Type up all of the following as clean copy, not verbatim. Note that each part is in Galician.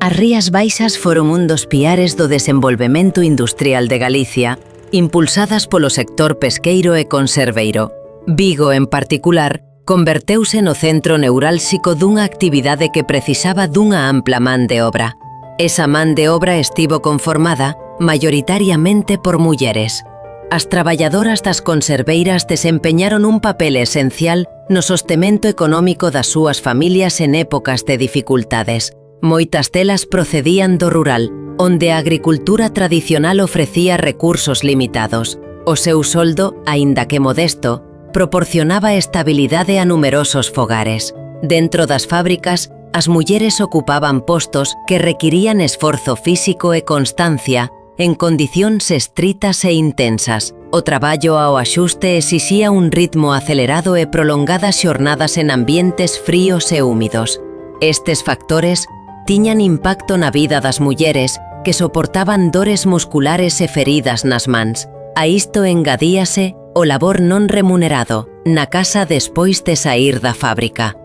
As Rías Baixas foron un dos piares do desenvolvemento industrial de Galicia, impulsadas polo sector pesqueiro e conserveiro. Vigo, en particular, converteuse no centro neurálxico dunha actividade que precisaba dunha ampla man de obra. Esa man de obra estivo conformada maioritariamente por mulleres. As traballadoras das conserveiras desempeñaron un papel esencial no sostemento económico das súas familias en épocas de dificultades. Moitas delas procedían do rural, onde a agricultura tradicional ofrecía recursos limitados. O seu soldo, aínda que modesto, proporcionaba estabilidade a numerosos fogares. Dentro das fábricas, as mulleres ocupaban postos que requirían esforzo físico e constancia en condicións estritas e intensas. O traballo ao axuste exixía un ritmo acelerado e prolongadas xornadas en ambientes fríos e húmidos. Estes factores tiñan impacto na vida das mulleres que soportaban dores musculares e feridas nas mans. A isto engadíase o labor non remunerado na casa despois de saír da fábrica.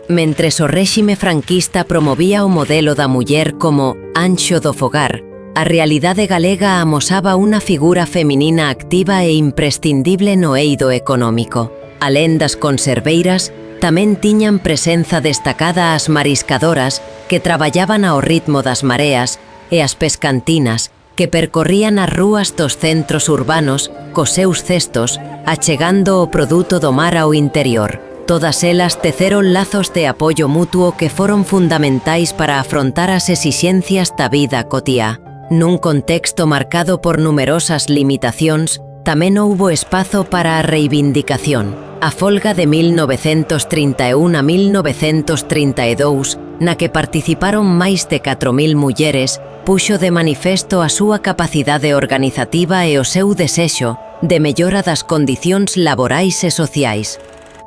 Mentres o réxime franquista promovía o modelo da muller como anxo do fogar, a realidade galega amosaba unha figura feminina activa e imprescindible no eido económico. Alén das conserveiras, tamén tiñan presenza destacada as mariscadoras que traballaban ao ritmo das mareas e as pescantinas que percorrían as rúas dos centros urbanos cos seus cestos achegando o produto do mar ao interior. Todas elas teceron lazos de apoio mutuo que foron fundamentais para afrontar as exixencias da vida cotiá. Nun contexto marcado por numerosas limitacións, tamén houbo espazo para a reivindicación. A folga de 1931 a 1932, na que participaron máis de 4.000 mulleres, puxo de manifesto a súa capacidade organizativa e o seu desexo de mellora das condicións laborais e sociais.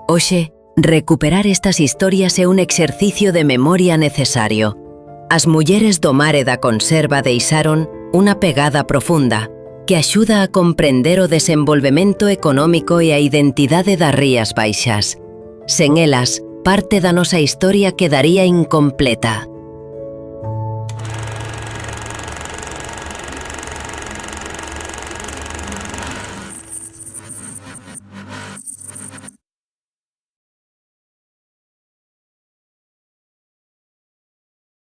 Hoxe, recuperar estas historias é un exercicio de memoria necesario. As mulleres do mar e da conserva deixaron unha pegada profunda, que axuda a comprender o desenvolvemento económico e a identidade das Rías Baixas. Sen elas, parte da nosa historia quedaría incompleta.